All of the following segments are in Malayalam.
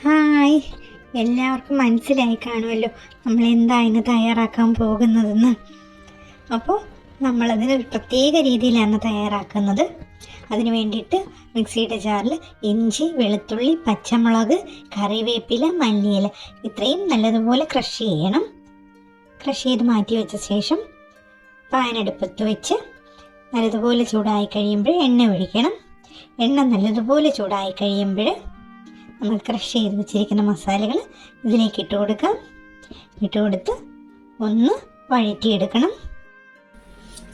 ഹായ്, എല്ലാവർക്കും മനസ്സിലായി കാണുമല്ലോ നമ്മൾ എന്താ ഇന്ന് തയ്യാറാക്കാൻ പോകുന്നതെന്ന്. അപ്പോൾ നമ്മളതിന് ഒരു പ്രത്യേക രീതിയിലാണ് തയ്യാറാക്കുന്നത്. അതിന് വേണ്ടിയിട്ട് മിക്സിയുടെ ജാറിൽ ഇഞ്ചി, വെളുത്തുള്ളി, പച്ചമുളക്, കറിവേപ്പില, മല്ലിയില ഇത്രയും നല്ലതുപോലെ ക്രഷ് ചെയ്യണം. ക്രഷ് ചെയ്ത് മാറ്റി വെച്ച ശേഷം പാൻ അടുപ്പത്ത് വെച്ച് നല്ലതുപോലെ ചൂടായി കഴിയുമ്പോൾ എണ്ണ ഒഴിക്കണം. എണ്ണ നല്ലതുപോലെ ചൂടായി കഴിയുമ്പോൾ നമ്മൾ ക്രഷ് ചെയ്ത് വെച്ചിരിക്കുന്ന മസാലകൾ ഇതിലേക്ക് ഇട്ട് കൊടുക്കാം. ഇട്ട് കൊടുത്ത് ഒന്ന് വഴറ്റിയെടുക്കണം.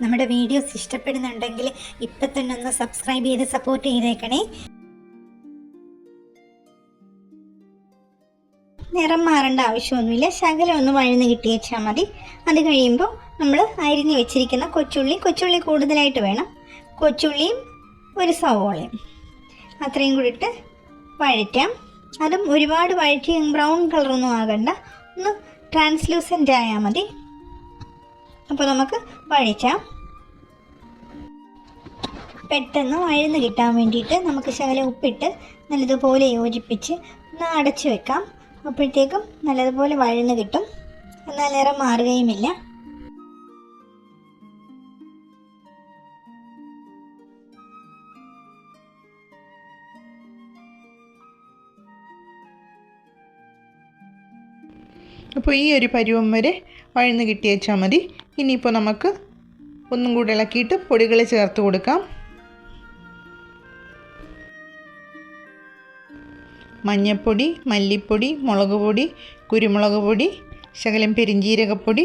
നമ്മുടെ വീഡിയോസ് ഇഷ്ടപ്പെടുന്നുണ്ടെങ്കിൽ ഇപ്പം തന്നെ ഒന്ന് സബ്സ്ക്രൈബ് ചെയ്ത് സപ്പോർട്ട് ചെയ്തേക്കണേ. നിറം മാറേണ്ട ആവശ്യമൊന്നുമില്ല, ശകലം ഒന്ന് വഴന്ന് കിട്ടിയേച്ചാൽ മതി. അത് കഴിയുമ്പോൾ നമ്മൾ അരിഞ്ഞ് വെച്ചിരിക്കുന്ന കൊച്ചുള്ളി കൂടുതലായിട്ട് വേണം. കൊച്ചുള്ളിയും ഒരു സവോളയും അത്രയും കൂടി ഇട്ട് വഴറ്റാം. അതും ഒരുപാട് വഴറ്റി ബ്രൗൺ കളറൊന്നും ആകണ്ട, ഒന്ന് ട്രാൻസ്ലൂസൻ്റ് ആയാൽ മതി. അപ്പോൾ നമുക്ക് വഴറ്റാം. പെട്ടെന്ന് വഴന്ന് കിട്ടാൻ വേണ്ടിയിട്ട് നമുക്ക് ശകലം ഉപ്പിട്ട് നല്ലതുപോലെ യോജിപ്പിച്ച് ഒന്ന് അടച്ചു വെക്കാം. അപ്പോഴത്തേക്കും നല്ലതുപോലെ വഴന്ന് കിട്ടും, എന്നാൽ നിറം മാറുകയുമില്ല. അപ്പോൾ ഈ ഒരു പരുവം വരെ വഴന്ന് കിട്ടിയേച്ചാൽ മതി. ഇനിയിപ്പോൾ നമുക്ക് ഒന്നും കൂടെ ഇളക്കിയിട്ട് പൊടികൾ ചേർത്ത് കൊടുക്കാം. മഞ്ഞൾപ്പൊടി, മല്ലിപ്പൊടി, മുളക് പൊടി, കുരുമുളക് പൊടി, ശകലം പെരിഞ്ജീരകപ്പൊടി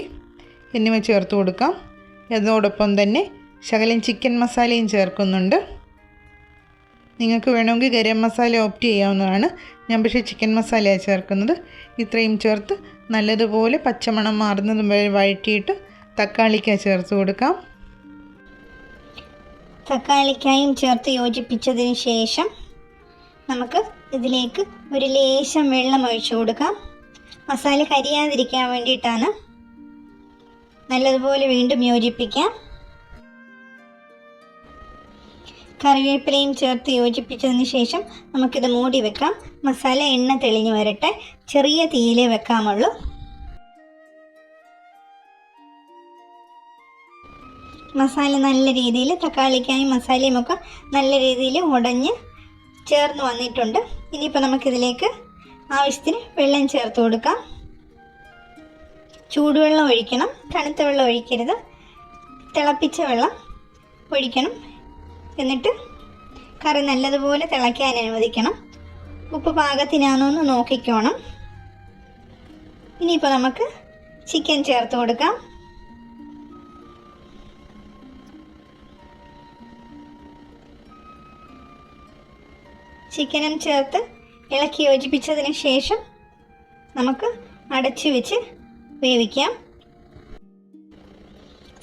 എന്നിവ ചേർത്ത് കൊടുക്കാം. അതോടൊപ്പം തന്നെ ശകലം ചിക്കൻ മസാലയും ചേർക്കുന്നുണ്ട്. നിങ്ങൾക്ക് വേണമെങ്കിൽ ഗരം മസാല ഓപ്റ്റ് ചെയ്യാവുന്നതാണ്. ഞാൻ പക്ഷേ ചിക്കൻ മസാലയാണ് ചേർക്കുന്നത്. ഇത്രയും ചേർത്ത് നല്ലതുപോലെ പച്ചമണം മാറുന്നത് വരെ വഴറ്റിയിട്ട് തക്കാളിക്കായി ചേർത്ത് കൊടുക്കാം. തക്കാളിക്കായും ചേർത്ത് യോജിപ്പിച്ചതിന് ശേഷം നമുക്ക് ഇതിലേക്ക് ഒരു ലേശം വെള്ളം ഒഴിച്ചു കൊടുക്കാം. മസാല കരിയാതിരിക്കാൻ വേണ്ടിയിട്ടാണ്. നല്ലതുപോലെ വീണ്ടും യോജിപ്പിക്കാം. കറിവേപ്പിലയും ചേർത്ത് യോജിപ്പിച്ചതിന് ശേഷം നമുക്കിത് മൂടി വെക്കാം. മസാല എണ്ണ തെളിഞ്ഞു വരട്ടെ. ചെറിയ തീയിലേ വെക്കാമുള്ളൂ. മസാല നല്ല രീതിയിൽ തക്കാളിക്കായും മസാലയും ഒക്കെ നല്ല രീതിയിൽ ഉടഞ്ഞ് ചേർന്ന് വന്നിട്ടുണ്ട്. ഇനിയിപ്പോൾ നമുക്കിതിലേക്ക് ആവശ്യത്തിന് വെള്ളം ചേർത്ത് കൊടുക്കാം. ചൂടുവെള്ളം ഒഴിക്കണം, തണുത്ത വെള്ളം ഒഴിക്കരുത്. തിളപ്പിച്ച വെള്ളം ഒഴിക്കണം. എന്നിട്ട് കറി നല്ലതുപോലെ തിളയ്ക്കാൻ അനുവദിക്കണം. ഉപ്പ് പാകത്തിനാണോ എന്ന് നോക്കിക്കോണം. ഇനിയിപ്പോൾ നമുക്ക് ചിക്കൻ ചേർത്ത് കൊടുക്കാം. ചിക്കനും ചേർത്ത് ഇളക്കി യോജിപ്പിച്ചതിന് ശേഷം നമുക്ക് അടച്ചു വെച്ച് വേവിക്കാം.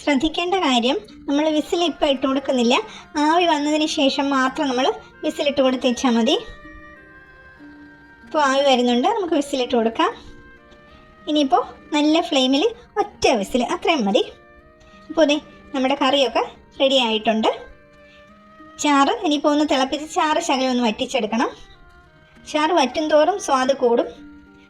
ശ്രദ്ധിക്കേണ്ട കാര്യം, നമ്മൾ വിസിൽ ഇപ്പോൾ ഇട്ട് കൊടുക്കുന്നില്ല. ആവി വന്നതിന് ശേഷം മാത്രം നമ്മൾ വിസിലിട്ട് കൊടുത്തേച്ചാൽ മതി. ഇപ്പോൾ ആവി വരുന്നുണ്ട്, നമുക്ക് വിസിലിട്ട് കൊടുക്കാം. ഇനിയിപ്പോൾ നല്ല ഫ്ലെയിമിൽ ഒറ്റ വിസിൽ അത്രയും മതി. അപ്പോൾ അതെ, നമ്മുടെ കറിയൊക്കെ റെഡി ആയിട്ടുണ്ട്. ചാറ് ഇനിയിപ്പോൾ ഒന്ന് തിളപ്പിച്ച് ചാറ് ശകലം ഒന്ന് വറ്റിച്ചെടുക്കണം. ചാറ് വറ്റും തോറും സ്വാദ് കൂടും.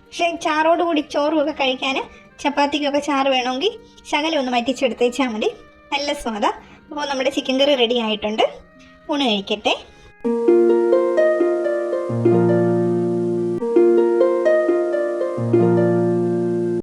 പക്ഷേ ചാറോടുകൂടി ചോറും ഒക്കെ കഴിക്കാൻ ചപ്പാത്തിക്കൊക്കെ ചാറ് വേണമെങ്കിൽ ശകലം ഒന്ന് വറ്റിച്ചെടുത്തേച്ചാൽ മതി, നല്ല സ്വാദാണ്. അപ്പോൾ നമ്മുടെ ചിക്കൻ കറി റെഡി ആയിട്ടുണ്ട്. ഊണ് കഴിക്കട്ടെ.